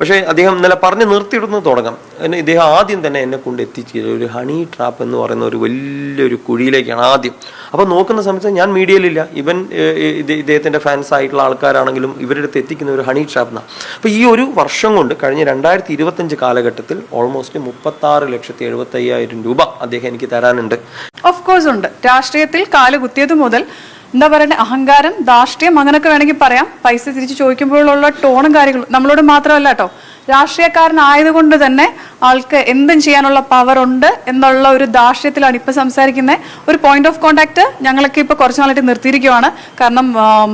പക്ഷേ അദ്ദേഹം ഇന്നലെ പറഞ്ഞ് നിർത്തിയിടുന്നത് തുടങ്ങാം. ഇദ്ദേഹം ആദ്യം തന്നെ എന്നെ കൊണ്ട് എത്തിച്ചത് ഒരു ഹണി ട്രാപ്പ് എന്ന് പറയുന്ന ഒരു വലിയൊരു കുഴിയിലേക്കാണ് ആദ്യം. അപ്പോൾ നോക്കുന്ന സമയത്ത് ഞാൻ മീഡിയയിലില്ല, ഇവൻ ഇദ്ദേഹത്തിൻ്റെ ഫാൻസ് ആയിട്ടുള്ള ആൾക്കാരാണെങ്കിലും ഇവരുടെ അടുത്ത് എത്തിക്കുന്ന ഒരു ഹണി ട്രാപ്പ് എന്നാണ്. അപ്പോൾ ഈ ഒരു വർഷം കൊണ്ട് കഴിഞ്ഞ 2025 കാലഘട്ടത്തിൽ ഓൾമോസ്റ്റ് 36,75,000 രൂപ അദ്ദേഹം എനിക്ക് തരാനുണ്ട്. ഓഫ് കോഴ്സ് ഉണ്ട്. രാഷ്ട്രീയത്തിൽ കാല് കുത്തിയത് മുതൽ എന്താ പറയുക, അഹങ്കാരം, ധാർഷ്ട്യം അങ്ങനെയൊക്കെ വേണമെങ്കിൽ പറയാം. പൈസ തിരിച്ച് ചോദിക്കുമ്പോഴുള്ള ടോണും കാര്യങ്ങളും നമ്മളോട് മാത്രമല്ല കേട്ടോ, രാഷ്ട്രീയക്കാരനായതുകൊണ്ട് തന്നെ ആൾക്ക് എന്തും ചെയ്യാനുള്ള പവർ ഉണ്ട് എന്നുള്ള ഒരു ധാർഷ്ട്യത്തിലാണ് ഇപ്പം സംസാരിക്കുന്നത്. ഒരു പോയിന്റ് ഓഫ് കോണ്ടാക്ട് ഞങ്ങളൊക്കെ ഇപ്പോൾ കുറച്ച് നാളായിട്ട് നിർത്തിയിരിക്കുവാണ്. കാരണം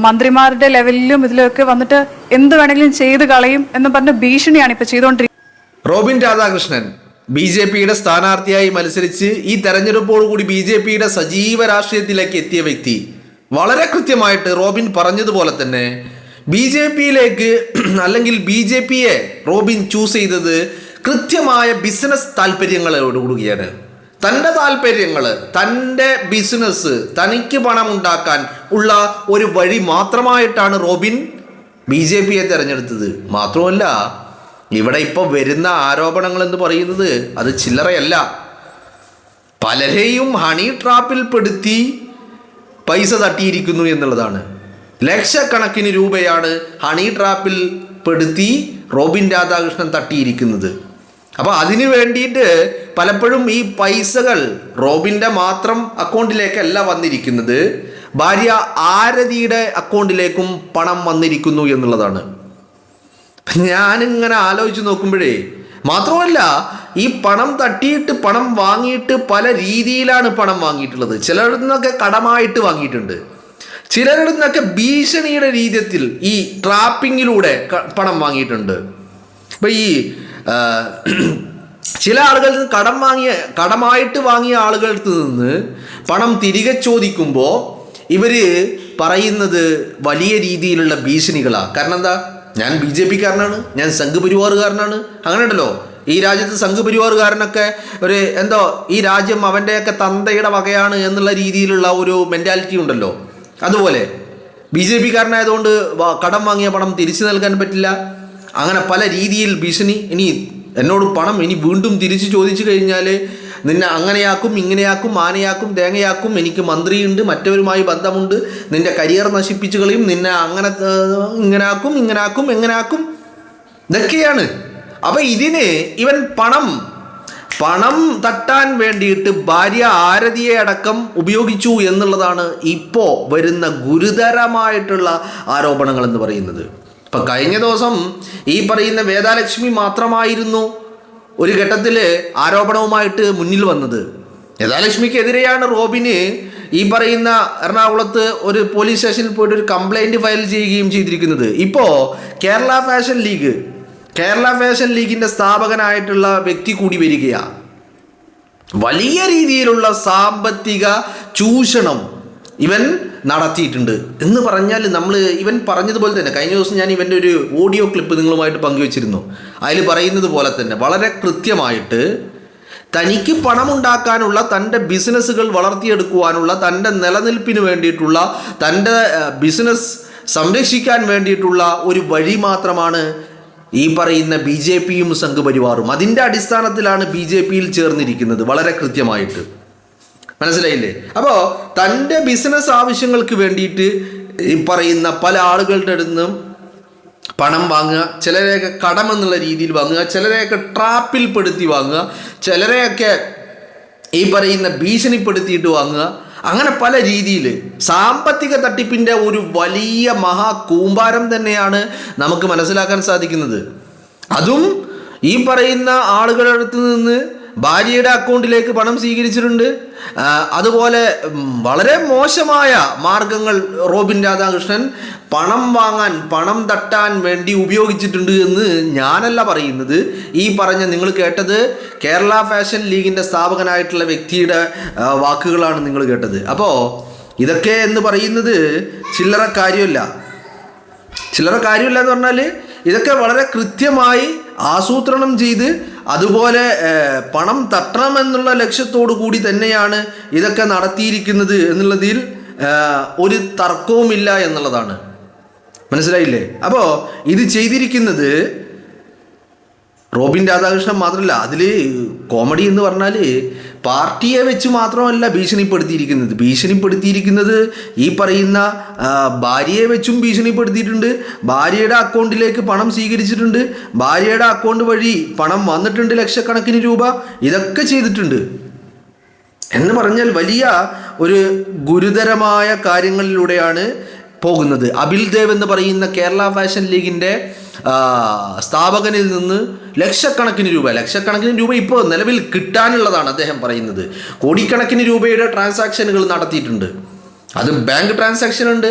മന്ത്രിമാരുടെ ലെവലിലും ഇതിലൊക്കെ വന്നിട്ട് എന്ത് വേണമെങ്കിലും ചെയ്ത് കളയും എന്ന് പറഞ്ഞ ഭീഷണിയാണ് ഇപ്പം ചെയ്തുകൊണ്ടിരിക്കുന്നത്. റോബിൻ രാധാകൃഷ്ണൻ BJPയുടെ സ്ഥാനാർത്ഥിയായി മത്സരിച്ച് ഈ തെരഞ്ഞെടുപ്പോടുകൂടി BJPയുടെ സജീവ രാഷ്ട്രീയത്തിലേക്ക് എത്തിയ വ്യക്തി വളരെ കൃത്യമായിട്ട് റോബിൻ പറഞ്ഞതുപോലെ തന്നെ BJPയിലേക്ക് അല്ലെങ്കിൽ BJPയെ റോബിൻ ചൂസ് ചെയ്തത് കൃത്യമായ ബിസിനസ് താല്പര്യങ്ങളോടുകൂടിയാണ്. തൻ്റെ താല്പര്യങ്ങൾ, തൻ്റെ ബിസിനസ്, തനിക്ക് പണം ഉണ്ടാക്കാൻ ഉള്ള ഒരു വഴി മാത്രമായിട്ടാണ് റോബിൻ BJPയെ തിരഞ്ഞെടുത്തത്. മാത്രമല്ല, ഇവിടെ ഇപ്പോൾ വരുന്ന ആരോപണങ്ങൾ എന്ന് പറയുന്നത് അത് ചില്ലറയല്ല. പലരെയും ഹണി ട്രാപ്പിൽ പെടുത്തി പൈസ തട്ടിയിരിക്കുന്നു എന്നുള്ളതാണ്. ലക്ഷക്കണക്കിന് രൂപയാണ് ഹണി ട്രാപ്പിൽ പെടുത്തി റോബിൻ രാധാകൃഷ്ണൻ തട്ടിയിരിക്കുന്നത്. അപ്പോൾ അതിനു വേണ്ടിയിട്ട് പലപ്പോഴും ഈ പൈസകൾ റോബിൻ്റെ മാത്രം അക്കൗണ്ടിലേക്കല്ല വന്നിരിക്കുന്നത്, ഭാര്യ ആരതിയുടെ അക്കൗണ്ടിലേക്കും പണം വന്നിരിക്കുന്നു എന്നുള്ളതാണ്. ഞാനിങ്ങനെ ആലോചിച്ച് നോക്കുമ്പോഴേ, മാത്രമല്ല ഈ പണം തട്ടിയിട്ട് പണം വാങ്ങിയിട്ട് പല രീതിയിലാണ് പണം വാങ്ങിയിട്ടുള്ളത്. ചിലരിൽ നിന്നൊക്കെ കടമായിട്ട് വാങ്ങിയിട്ടുണ്ട്, ചിലരിൽ നിന്നൊക്കെ ഭീഷണിയുടെ രീതിയിൽ ഈ ട്രാപ്പിങ്ങിലൂടെ പണം വാങ്ങിയിട്ടുണ്ട്. അപ്പം ഈ ചില ആളുകളിൽ നിന്ന് കടമായിട്ട് വാങ്ങിയ ആളുകളുടെ നിന്ന് പണം തിരികെ ചോദിക്കുമ്പോൾ ഇവർ പറയുന്നത് വലിയ രീതിയിലുള്ള ഭീഷണികളാണ്. കാരണം എന്താ, ഞാൻ BJPക്കാരനാണ്, ഞാൻ സംഘ് പരിവാറുകാരനാണ്, അങ്ങനെ ഉണ്ടല്ലോ. ഈ രാജ്യത്ത് സംഘ് പരിവാറുകാരനൊക്കെ ഒരു എന്തോ ഈ രാജ്യം അവൻ്റെയൊക്കെ തന്തയുടെ വകയാണ് എന്നുള്ള രീതിയിലുള്ള ഒരു മെൻറ്റാലിറ്റി ഉണ്ടല്ലോ. അതുപോലെ BJPക്കാരനായതുകൊണ്ട് കടം വാങ്ങിയ പണം തിരിച്ചു നൽകാൻ പറ്റില്ല, അങ്ങനെ പല രീതിയിൽ ഭീഷണി. ഇനി എന്നോട് പണം ഇനി വീണ്ടും തിരിച്ചു ചോദിച്ചു കഴിഞ്ഞാൽ നിന്നെ അങ്ങനെയാക്കും, ഇങ്ങനെയാക്കും, ആനയാക്കും, തേങ്ങയാക്കും, എനിക്ക് മന്ത്രിയുണ്ട്, മറ്റവരുമായി ബന്ധമുണ്ട്, നിന്റെ കരിയർ നശിപ്പിച്ചു കളയും, നിന്നെ അങ്ങനെ ഇങ്ങനാക്കും, ഇങ്ങനാക്കും, എങ്ങനാക്കും, ഇതൊക്കെയാണ്. അപ്പം ഇതിന് ഇവൻ പണം തട്ടാൻ വേണ്ടിയിട്ട് ഭാര്യ ആരതിയെ അടക്കം ഉപയോഗിച്ചു എന്നുള്ളതാണ് ഇപ്പോൾ വരുന്ന ഗുരുതരമായിട്ടുള്ള ആരോപണങ്ങൾ എന്ന് പറയുന്നത്. ഇപ്പം കഴിഞ്ഞ ദിവസം ഈ പറയുന്ന വേദാലക്ഷ്മി മാത്രമായിരുന്നു ഒരു ഘട്ടത്തിൽ ആരോപണവുമായിട്ട് മുന്നിൽ വന്നത്. വേദാലക്ഷ്മിക്കെതിരെയാണ് റോബിന് ഈ പറയുന്ന എറണാകുളത്ത് ഒരു പോലീസ് സ്റ്റേഷനിൽ പോയിട്ട് ഒരു കംപ്ലൈൻറ്റ് ഫയൽ ചെയ്യുകയും ചെയ്തിരിക്കുന്നത്. ഇപ്പോൾ കേരള ഫാഷൻ ലീഗിൻ്റെ സ്ഥാപകനായിട്ടുള്ള വ്യക്തി കൂടി വരികയാണ്. വലിയ രീതിയിലുള്ള സാമ്പത്തിക ചൂഷണം ഇവൻ നടത്തിയിട്ടുണ്ട് എന്ന് പറഞ്ഞാൽ ഇവൻ പറഞ്ഞതുപോലെ തന്നെ കഴിഞ്ഞ ദിവസം ഞാൻ ഇവൻ്റെ ഒരു ഓഡിയോ ക്ലിപ്പ് നിങ്ങളുമായിട്ട് പങ്കുവച്ചിരുന്നു. അതിൽ പറയുന്നത് പോലെ തന്നെ വളരെ കൃത്യമായിട്ട് തനിക്ക് പണമുണ്ടാക്കാനുള്ള, തൻ്റെ ബിസിനസ്സുകൾ വളർത്തിയെടുക്കുവാനുള്ള, തൻ്റെ നിലനിൽപ്പിന് വേണ്ടിയിട്ടുള്ള, തൻ്റെ ബിസിനസ് സംരക്ഷിക്കാൻ വേണ്ടിയിട്ടുള്ള ഒരു വഴി മാത്രമാണ് ഈ പറയുന്ന BJPയും സംഘ് പരിവാറും. അതിൻ്റെ അടിസ്ഥാനത്തിലാണ് BJPയിൽ ചേർന്നിരിക്കുന്നത് വളരെ കൃത്യമായിട്ട്. മനസ്സിലായില്ലേ? അപ്പോൾ തൻ്റെ ബിസിനസ് ആവശ്യങ്ങൾക്ക് വേണ്ടിയിട്ട് ഈ പറയുന്ന പല ആളുകളുടെ അടുത്തും പണം വാങ്ങുക, ചിലരെയൊക്കെ കടമെന്നുള്ള രീതിയിൽ വാങ്ങുക, ചിലരെയൊക്കെ ട്രാപ്പിൽ പെടുത്തി വാങ്ങുക, ചിലരെയൊക്കെ ഈ പറയുന്ന ഭീഷണിപ്പെടുത്തിയിട്ട് വാങ്ങുക, അങ്ങനെ പല രീതിയിൽ സാമ്പത്തിക തട്ടിപ്പിൻ്റെ ഒരു വലിയ മഹാകൂമ്പാരം തന്നെയാണ് നമുക്ക് മനസ്സിലാക്കാൻ സാധിക്കുന്നത്. അതും ഈ പറയുന്ന ആളുകളുടെ അടുത്ത് നിന്ന് ഭാര്യയുടെ അക്കൗണ്ടിലേക്ക് പണം സ്വീകരിച്ചിട്ടുണ്ട്. അതുപോലെ വളരെ മോശമായ മാർഗങ്ങൾ റോബിൻ രാധാകൃഷ്ണൻ പണം തട്ടാൻ വേണ്ടി ഉപയോഗിച്ചിട്ടുണ്ട് എന്ന് ഞാനല്ല പറയുന്നത്. ഈ പറഞ്ഞ നിങ്ങൾ കേട്ടത് കേരള ഫാഷൻ ലീഗിൻ്റെ സ്ഥാപകനായിട്ടുള്ള വ്യക്തിയുടെ വാക്കുകളാണ് നിങ്ങൾ കേട്ടത്. അപ്പോൾ ഇതൊക്കെ എന്ന് പറയുന്നത് ചില്ലറ കാര്യമല്ല എന്ന് പറഞ്ഞാൽ ഇതൊക്കെ വളരെ കൃത്യമായി ആസൂത്രണം ചെയ്ത് അതുപോലെ പണം തട്ടണമെന്നുള്ള ലക്ഷ്യത്തോടു കൂടി തന്നെയാണ് ഇതൊക്കെ നടത്തിയിരിക്കുന്നത് എന്നുള്ളതിൽ ഒരു തർക്കവുമില്ല എന്നുള്ളതാണ്. മനസ്സിലായില്ലേ? അപ്പോൾ ഇത് ചെയ്തിരിക്കുന്നത് റോബിൻ രാധാകൃഷ്ണൻ മാത്രമല്ല, അതിൽ കോമഡി എന്ന് പറഞ്ഞാൽ പാർട്ടിയെ വെച്ച് മാത്രമല്ല ഭീഷണിപ്പെടുത്തിയിരിക്കുന്നത് ഈ പറയുന്ന ഭാര്യയെ വെച്ചും ഭീഷണിപ്പെടുത്തിയിട്ടുണ്ട്. ഭാര്യയുടെ അക്കൗണ്ടിലേക്ക് പണം സ്വീകരിച്ചിട്ടുണ്ട്, ഭാര്യയുടെ അക്കൗണ്ട് വഴി പണം വന്നിട്ടുണ്ട്, ലക്ഷക്കണക്കിന് രൂപ, ഇതൊക്കെ ചെയ്തിട്ടുണ്ട്. എന്ന് പറഞ്ഞാൽ വലിയ ഒരു ഗുരുതരമായ കാര്യങ്ങളിലൂടെയാണ് പോകുന്നത്. അബിൽ ദേവ് എന്ന് പറയുന്ന കേരള ഫാഷൻ ലീഗിൻ്റെ സ്ഥാപകനിൽ നിന്ന് ലക്ഷക്കണക്കിന് രൂപ ഇപ്പോൾ നിലവിൽ കിട്ടാനുള്ളതാണ് അദ്ദേഹം പറയുന്നത്. കോടിക്കണക്കിന് രൂപയുടെ ട്രാൻസാക്ഷനുകൾ നടത്തിയിട്ടുണ്ട്. അത് ബാങ്ക് ട്രാൻസാക്ഷൻ ഉണ്ട്,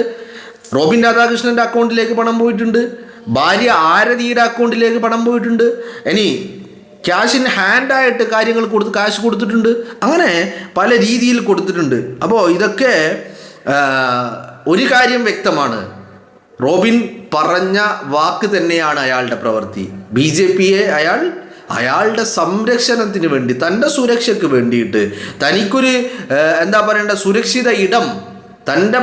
റോബിൻ രാധാകൃഷ്ണൻ്റെ അക്കൗണ്ടിലേക്ക് പണം പോയിട്ടുണ്ട്, ഭാര്യ ആരതിയുടെ അക്കൗണ്ടിലേക്ക് പണം പോയിട്ടുണ്ട്, ഇനി ക്യാഷ് ഇൻ ഹാൻഡായിട്ട് കാര്യങ്ങൾ കാശ് കൊടുത്തിട്ടുണ്ട്, അങ്ങനെ പല രീതിയിൽ കൊടുത്തിട്ടുണ്ട്. അപ്പോൾ ഇതൊക്കെ ഒരു കാര്യം വ്യക്തമാണ്, റോബിൻ പറഞ്ഞ വാക്ക് തന്നെയാണ് അയാളുടെ പ്രവൃത്തി. BJPയെ അയാളുടെ സംരക്ഷണത്തിന് വേണ്ടി, തൻ്റെ സുരക്ഷയ്ക്ക് വേണ്ടിയിട്ട്, തനിക്കൊരു സുരക്ഷിത ഇടം, തൻ്റെ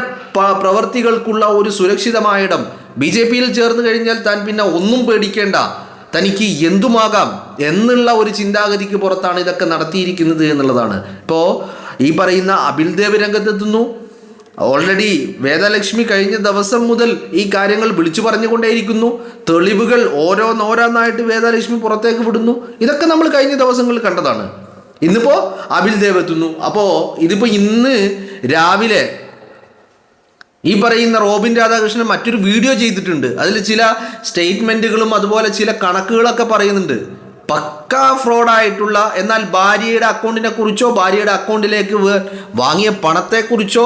പ്രവൃത്തികൾക്കുള്ള ഒരു സുരക്ഷിതമായ ഇടം, BJPയിൽ ചേർന്ന് കഴിഞ്ഞാൽ താൻ പിന്നെ ഒന്നും പേടിക്കേണ്ട, തനിക്ക് എന്തുമാകാം എന്നുള്ള ഒരു ചിന്താഗതിക്ക് പുറത്താണ് ഇതൊക്കെ നടത്തിയിരിക്കുന്നത് എന്നുള്ളതാണ്. ഇപ്പോൾ ഈ പറയുന്ന അബിൽ ദേവ് രംഗത്തെത്തുന്നു. ഓൾറെഡി വേദലക്ഷ്മി കഴിഞ്ഞ ദിവസം മുതൽ ഈ കാര്യങ്ങൾ വിളിച്ചു പറഞ്ഞുകൊണ്ടേയിരിക്കുന്നു. തെളിവുകൾ ഓരോന്നായിട്ട് വേദലക്ഷ്മി പുറത്തേക്ക് വിടുന്നു. ഇതൊക്കെ നമ്മൾ കഴിഞ്ഞ ദിവസങ്ങളിൽ കണ്ടതാണ്. ഇന്നിപ്പോൾ അബിൽ ദേവ് എത്തുന്നു. അപ്പോൾ ഇതിപ്പോൾ ഇന്ന് രാവിലെ ഈ പറയുന്ന റോബിൻ രാധാകൃഷ്ണൻ മറ്റൊരു വീഡിയോ ചെയ്തിട്ടുണ്ട്. അതിൽ ചില സ്റ്റേറ്റ്മെൻറ്റുകളും അതുപോലെ ചില കണക്കുകളൊക്കെ പറയുന്നുണ്ട്. പക്കാ ഫ്രോഡായിട്ടുള്ള, എന്നാൽ ഭാര്യയുടെ അക്കൗണ്ടിനെ കുറിച്ചോ ഭാര്യയുടെ അക്കൗണ്ടിലേക്ക് വാങ്ങിയ പണത്തെക്കുറിച്ചോ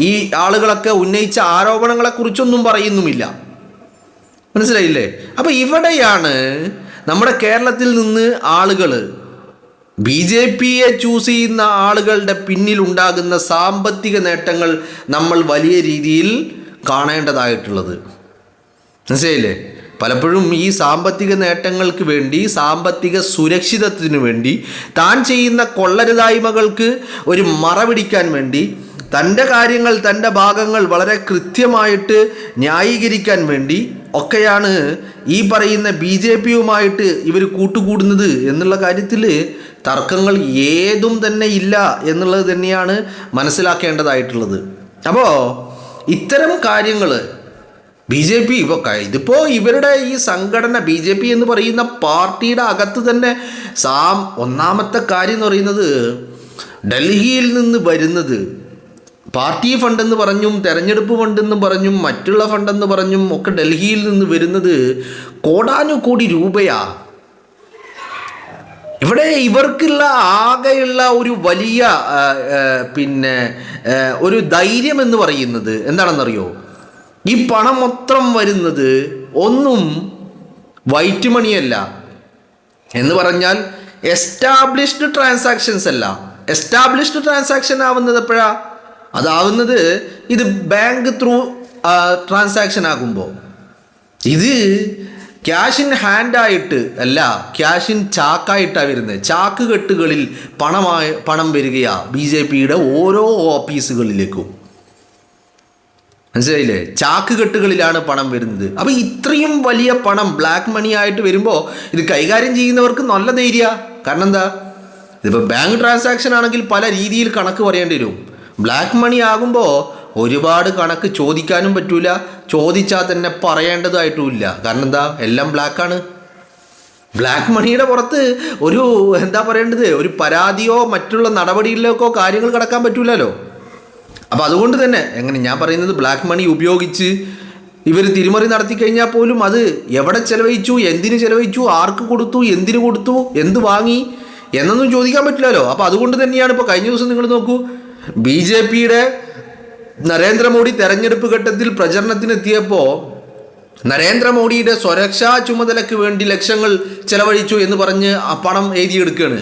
ഈ ആളുകളൊക്കെ ഉന്നയിച്ച ആരോപണങ്ങളെക്കുറിച്ചൊന്നും പറയുന്നുമില്ല. മനസ്സിലായില്ലേ? അപ്പോൾ ഇവിടെയാണ് നമ്മുടെ കേരളത്തിൽ നിന്ന് ആളുകൾ BJPയെ ചൂസ് ചെയ്യുന്ന ആളുകളുടെ പിന്നിലുണ്ടാകുന്ന സാമ്പത്തിക നേട്ടങ്ങൾ നമ്മൾ വലിയ രീതിയിൽ കാണേണ്ടതായിട്ടുള്ളത്. മനസ്സിലായില്ലേ? പലപ്പോഴും ഈ സാമ്പത്തിക നേട്ടങ്ങൾക്ക് വേണ്ടി, സാമ്പത്തിക സുരക്ഷിതത്വത്തിന് വേണ്ടി, താൻ ചെയ്യുന്ന കൊള്ളരുതായ്മകൾക്ക് ഒരു മറപിടിക്കാൻ വേണ്ടി, തൻ്റെ കാര്യങ്ങൾ, തൻ്റെ ഭാഗങ്ങൾ വളരെ കൃത്യമായിട്ട് ന്യായീകരിക്കാൻ വേണ്ടി ഒക്കെയാണ് ഈ പറയുന്ന BJPയുമായിട്ട് ഇവർ കൂട്ടുകൂടുന്നത് എന്നുള്ള കാര്യത്തിൽ തർക്കങ്ങൾ ഏതും തന്നെ ഇല്ല എന്നുള്ളത് തന്നെയാണ് മനസ്സിലാക്കേണ്ടതായിട്ടുള്ളത്. അപ്പോൾ ഇത്തരം കാര്യങ്ങൾ BJP ഇതിപ്പോൾ ഇവരുടെ ഈ സംഘടന BJP എന്ന് പറയുന്ന പാർട്ടിയുടെ അകത്ത് തന്നെ ഒന്നാമത്തെ കാര്യം എന്ന് പറയുന്നത്, ഡൽഹിയിൽ നിന്ന് വരുന്നത് പാർട്ടി ഫണ്ടെന്ന് പറഞ്ഞും തെരഞ്ഞെടുപ്പ് ഫണ്ടെന്ന് പറഞ്ഞും മറ്റുള്ള ഫണ്ടെന്ന് പറഞ്ഞും ഒക്കെ ഡൽഹിയിൽ നിന്ന് വരുന്നത് കോടാനുകോടി രൂപയാ. ഇവിടെ ഇവർക്കുള്ള ആകെയുള്ള ഒരു വലിയ ഒരു ധൈര്യം എന്ന് പറയുന്നത് എന്താണെന്നറിയോ? ഈ പണം മൊത്തം വരുന്നത് ഒന്നും വൈറ്റ് മണിയല്ല, എന്ന് പറഞ്ഞാൽ എസ്റ്റാബ്ലിഷ്ഡ് ട്രാൻസാക്ഷൻസ് അല്ല. എസ്റ്റാബ്ലിഷ്ഡ് ട്രാൻസാക്ഷൻ ആവുന്നത് എപ്പോഴാ? അതാവുന്നത് ഇത് ബാങ്ക് ത്രൂ ട്രാൻസാക്ഷൻ ആകുമ്പോൾ. ഇത് ക്യാഷ് ഇൻ ഹാൻഡായിട്ട് അല്ല, ക്യാഷ് ഇൻ ചാക്കായിട്ടാണ് വരുന്നത്. ചാക്ക് കെട്ടുകളിൽ പണം വരികയാ BJPയുടെ ഓരോ ഓഫീസുകളിലേക്കും. മനസ്സിലായില്ലേ? ചാക്ക് കെട്ടുകളിലാണ് പണം വരുന്നത്. അപ്പോൾ ഇത്രയും വലിയ പണം ബ്ലാക്ക് മണി ആയിട്ട് വരുമ്പോൾ ഇത് കൈകാര്യം ചെയ്യുന്നവർക്ക് നല്ല ധൈര്യ. കാരണം എന്താ? ഇതിപ്പോൾ ബാങ്ക് ട്രാൻസാക്ഷൻ ആണെങ്കിൽ പല രീതിയിൽ കണക്ക് പറയേണ്ടി വരും. ബ്ലാക്ക് മണി ആകുമ്പോൾ ഒരുപാട് കണക്ക് ചോദിക്കാനും പറ്റൂല, ചോദിച്ചാൽ തന്നെ പറയേണ്ടതായിട്ടുമില്ല. കാരണം എന്താ? എല്ലാം ബ്ലാക്കാണ്. ബ്ലാക്ക് മണിയുടെ പുറത്ത് ഒരു പരാതിയോ മറ്റുള്ള നടപടിയിലേക്കോ കാര്യങ്ങൾ കടക്കാൻ പറ്റൂലല്ലോ. അപ്പോൾ അതുകൊണ്ട് തന്നെ ഞാൻ പറയുന്നത്, ബ്ലാക്ക് മണി ഉപയോഗിച്ച് ഇവർ തിരിമറി നടത്തി കഴിഞ്ഞാൽ പോലും അത് എവിടെ ചെലവഴിച്ചു, എന്തിന് ചെലവഴിച്ചു, ആർക്ക് കൊടുത്തു, എന്തിനു കൊടുത്തു, എന്ത് വാങ്ങി എന്നൊന്നും ചോദിക്കാൻ പറ്റില്ലല്ലോ. അപ്പോൾ അതുകൊണ്ട് തന്നെയാണ് ഇപ്പോൾ കഴിഞ്ഞ ദിവസം നിങ്ങൾ നോക്കൂ, BJPയുടെ നരേന്ദ്രമോദി തെരഞ്ഞെടുപ്പ് ഘട്ടത്തിൽ പ്രചരണത്തിനെത്തിയപ്പോൾ നരേന്ദ്രമോദിയുടെ സുരക്ഷാ ചുമതലയ്ക്ക് വേണ്ടി ലക്ഷങ്ങൾ ചെലവഴിച്ചു എന്ന് പറഞ്ഞ് ആ പണം എഴുതിയെടുക്കുകയാണ്.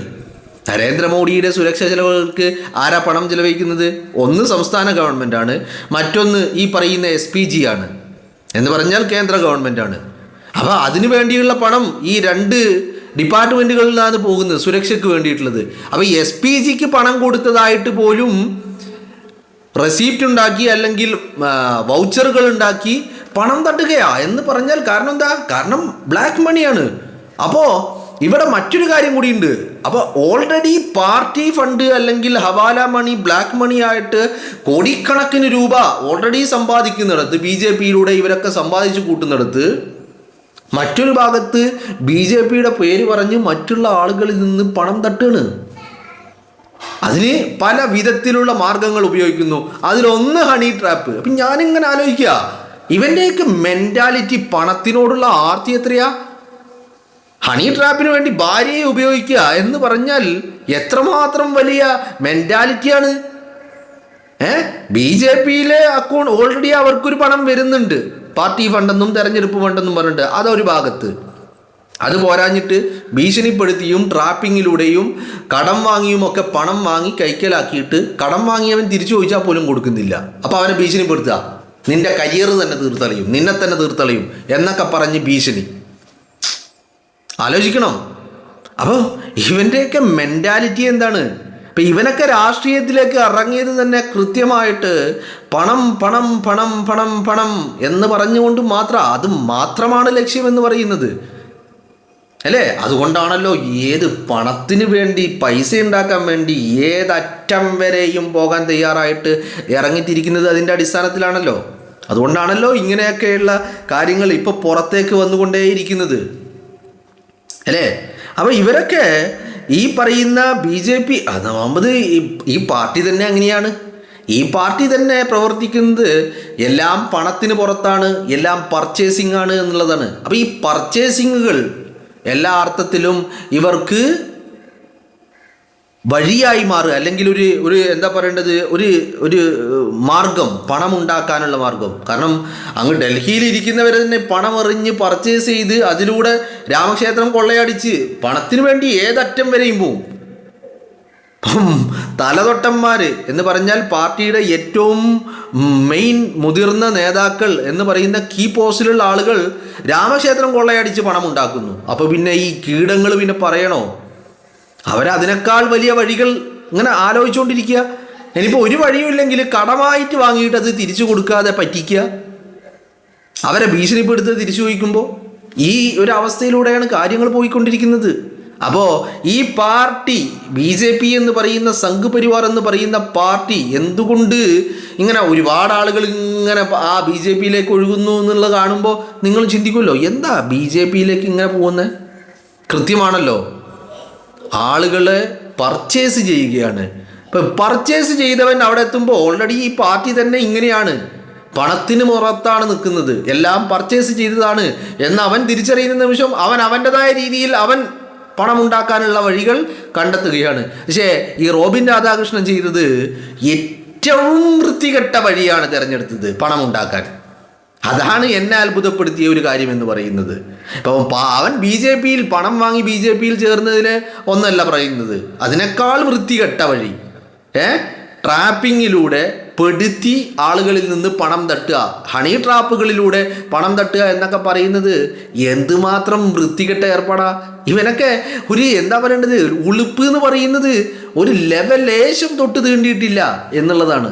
നരേന്ദ്രമോദിയുടെ സുരക്ഷാ ചെലവുകൾക്ക് ആരാ പണം ചെലവഴിക്കുന്നത്? ഒന്ന് സംസ്ഥാന ഗവൺമെൻറ്റാണ്, മറ്റൊന്ന് ഈ പറയുന്ന SPG ആണ്, എന്ന് പറഞ്ഞാൽ കേന്ദ്ര ഗവൺമെൻറ്റാണ്. അപ്പോൾ അതിനു വേണ്ടിയുള്ള പണം ഈ രണ്ട് ഡിപ്പാർട്ട്മെൻറ്റുകളിലാണ് പോകുന്നത്, സുരക്ഷയ്ക്ക് വേണ്ടിയിട്ടുള്ളത്. അപ്പോൾ SPGക്ക് പണം കൊടുത്തതായിട്ട് പോലും റെസീപ്റ്റ് ഉണ്ടാക്കി അല്ലെങ്കിൽ വൗച്ചറുകൾ ഉണ്ടാക്കി പണം തട്ടുകയാ എന്ന് പറഞ്ഞാൽ കാരണം എന്താ? കാരണം ബ്ലാക്ക് മണിയാണ്. അപ്പോൾ ഇവിടെ മറ്റൊരു കാര്യം കൂടിയുണ്ട്. അപ്പോൾ ഓൾറെഡി പാർട്ടി ഫണ്ട് അല്ലെങ്കിൽ ഹവാല മണി, ബ്ലാക്ക് മണി ആയിട്ട് കോടിക്കണക്കിന് രൂപ ഓൾറെഡി സമ്പാദിക്കുന്നിടത്ത്, BJP-യിലൂടെ ഇവരൊക്കെ സമ്പാദിച്ചു കൂട്ടുന്നിടത്ത്, മറ്റൊരു ഭാഗത്ത് BJP-യുടെ പേര് പറഞ്ഞ് മറ്റുള്ള ആളുകളിൽ നിന്ന് പണം തട്ടുകയാണ്. അതിന് പല വിധത്തിലുള്ള മാർഗങ്ങൾ ഉപയോഗിക്കുന്നു. അതിലൊന്ന് ഹണി ട്രാപ്പ്. അപ്പം ഞാനിങ്ങനെ ആലോചിക്കുക, ഇവൻ്റെയൊക്കെ മെൻറ്റാലിറ്റി, പണത്തിനോടുള്ള ആർത്തി എത്രയാ? ഹണി ട്രാപ്പിന് വേണ്ടി ഭാര്യയെ ഉപയോഗിക്കുക എന്ന് പറഞ്ഞാൽ എത്രമാത്രം വലിയ മെൻറ്റാലിറ്റിയാണ്. BJP-യിലെ അക്കൗണ്ട് ഓൾറെഡി അവർക്കൊരു പണം വരുന്നുണ്ട്, പാർട്ടി ഫണ്ടെന്നും തെരഞ്ഞെടുപ്പ് ഫണ്ടെന്നും പറഞ്ഞിട്ട്, അതൊരു ഭാഗത്ത്. അത് പോരാഞ്ഞിട്ട് ഭീഷണിപ്പെടുത്തിയും ട്രാപ്പിങ്ങിലൂടെയും കടം വാങ്ങിയും ഒക്കെ പണം വാങ്ങി കൈക്കലാക്കിയിട്ട് കടം വാങ്ങിയവൻ തിരിച്ചു ചോദിച്ചാൽ പോലും കൊടുക്കുന്നില്ല. അപ്പോൾ അവനെ ഭീഷണിപ്പെടുത്തുക, നിന്റെ കരിയർ തന്നെ തീർത്തളയും, നിന്നെ തന്നെ തീർത്തളയും എന്നൊക്കെ പറഞ്ഞ് ഭീഷണി. ആലോചിക്കണം. അപ്പോൾ ഇവൻ്റെയൊക്കെ മെൻറ്റാലിറ്റി എന്താണ്? ഇപ്പം ഇവനൊക്കെ രാഷ്ട്രീയത്തിലേക്ക് ഇറങ്ങിയത് തന്നെ കൃത്യമായിട്ട് പണം പണം പണം പണം പണം എന്ന് പറഞ്ഞുകൊണ്ട് അത് മാത്രമാണ് ലക്ഷ്യം എന്ന് പറയുന്നത്, അല്ലേ? അതുകൊണ്ടാണല്ലോ ഏത് പണത്തിന് വേണ്ടി, പൈസ ഉണ്ടാക്കാൻ വേണ്ടി ഏതറ്റം വരെയും പോകാൻ തയ്യാറായിട്ട് ഇറങ്ങിത്തിരിക്കുന്നത് അതിൻ്റെ അടിസ്ഥാനത്തിലാണല്ലോ. അതുകൊണ്ടാണല്ലോ ഇങ്ങനെയൊക്കെയുള്ള കാര്യങ്ങൾ ഇപ്പോൾ പുറത്തേക്ക് വന്നുകൊണ്ടേയിരിക്കുന്നത്, അല്ലേ? അപ്പോൾ ഇവരൊക്കെ ഈ പറയുന്ന BJP, ഒന്നാമത് ഈ പാർട്ടി തന്നെ അങ്ങനെയാണ്. ഈ പാർട്ടി തന്നെ പ്രവർത്തിക്കുന്നത് എല്ലാം പണത്തിന് പുറത്താണ്, എല്ലാം പർച്ചേസിംഗ് ആണ് എന്നുള്ളതാണ്. അപ്പോൾ ഈ പർച്ചേസിങ്ങുകൾ എല്ലാ അർത്ഥത്തിലും ഇവർക്ക് വഴിയായി മാറുക, അല്ലെങ്കിൽ ഒരു എന്താ പറയേണ്ടത്, ഒരു മാർഗം, പണം ഉണ്ടാക്കാനുള്ള മാർഗം. കാരണം അങ്ങ് ഡൽഹിയിൽ ഇരിക്കുന്നവർ തന്നെ പണം എറിഞ്ഞ് പർച്ചേസ് ചെയ്ത് അതിലൂടെ രാമക്ഷേത്രം കൊള്ളയടിച്ച് പണത്തിന് വേണ്ടി ഏതറ്റം വരെയും പോവും. തലതൊട്ടന്മാർ എന്ന് പറഞ്ഞാൽ പാർട്ടിയുടെ ഏറ്റവും മെയിൻ മുതിർന്ന നേതാക്കൾ എന്ന് പറയുന്ന കീ പോസ്റ്റിലുള്ള ആളുകൾ രാമക്ഷേത്രം കൊള്ളയടിച്ച് പണം ഉണ്ടാക്കുന്നു. അപ്പോൾ പിന്നെ ഈ കീടങ്ങൾ പിന്നെ പറയണോ? അവരതിനേക്കാൾ വലിയ വഴികൾ ഇങ്ങനെ ആലോചിച്ചുകൊണ്ടിരിക്കുക. ഇനിയിപ്പോൾ ഒരു വഴിയുമില്ലെങ്കിൽ കടമായിട്ട് വാങ്ങിയിട്ട് അത് തിരിച്ചു കൊടുക്കാതെ പറ്റിക്കുക, അവരെ ഭീഷണിപ്പെടുത്ത് തിരിച്ചു ചോദിക്കുമ്പോൾ, ഈ ഒരു അവസ്ഥയിലൂടെയാണ് കാര്യങ്ങൾ പോയിക്കൊണ്ടിരിക്കുന്നത്. അപ്പോൾ ഈ പാർട്ടി BJP എന്ന് പറയുന്ന സംഘ് പരിവാർ എന്ന് പറയുന്ന പാർട്ടി എന്തുകൊണ്ട് ഇങ്ങനെ ഒരുപാട് ആളുകൾ ഇങ്ങനെ ആ BJP-യിലേക്ക് ഒഴുകുന്നു എന്നുള്ളത് കാണുമ്പോൾ നിങ്ങൾ ചിന്തിക്കുമല്ലോ, എന്താ BJP-യിലേക്ക് ഇങ്ങനെ പോകുന്നത്? കൃത്യമാണല്ലോ, ആളുകളെ പർച്ചേസ് ചെയ്യുകയാണ്. ഇപ്പം പർച്ചേസ് ചെയ്തവൻ അവിടെ എത്തുമ്പോൾ ഓൾറെഡി ഈ പാർട്ടി തന്നെ ഇങ്ങനെയാണ്, പണത്തിന് പുറത്താണ് നിൽക്കുന്നത്, എല്ലാം പർച്ചേസ് ചെയ്തതാണ് എന്ന് അവൻ തിരിച്ചറിയുന്ന നിമിഷം അവൻ അവൻ്റെതായ രീതിയിൽ അവൻ പണം ഉണ്ടാക്കാനുള്ള വഴികൾ കണ്ടെത്തുകയാണ്. പക്ഷേ ഈ റോബിൻ രാധാകൃഷ്ണൻ ചെയ്തത് ഏറ്റവും വൃത്തികെട്ട വഴിയാണ് തിരഞ്ഞെടുത്തത് പണം ഉണ്ടാക്കാൻ. അതാണ് എന്നെ അത്ഭുതപ്പെടുത്തിയ ഒരു കാര്യം എന്ന് പറയുന്നത്. ഇപ്പം അവൻ BJP-യിൽ പണം വാങ്ങി BJP-യിൽ ചേർന്നതിന് ഒന്നല്ല പറയുന്നത്, അതിനേക്കാൾ വൃത്തികെട്ട വഴി ട്രാപ്പിങ്ങിലൂടെ പെടുത്തി ആളുകളിൽ നിന്ന് പണം തട്ടുക, ഹണി ട്രാപ്പുകളിലൂടെ പണം തട്ടുക എന്നൊക്കെ പറയുന്നത് എന്തുമാത്രം വൃത്തികെട്ട ഏർപ്പാടാ. ഇവനൊക്കെ ഒരു എന്താ പറയേണ്ടത്, ഉളുപ്പ് എന്ന് പറയുന്നത് ഒരു ലെവൽ ലേശം തൊട്ട് തീണ്ടിയിട്ടില്ല എന്നുള്ളതാണ്.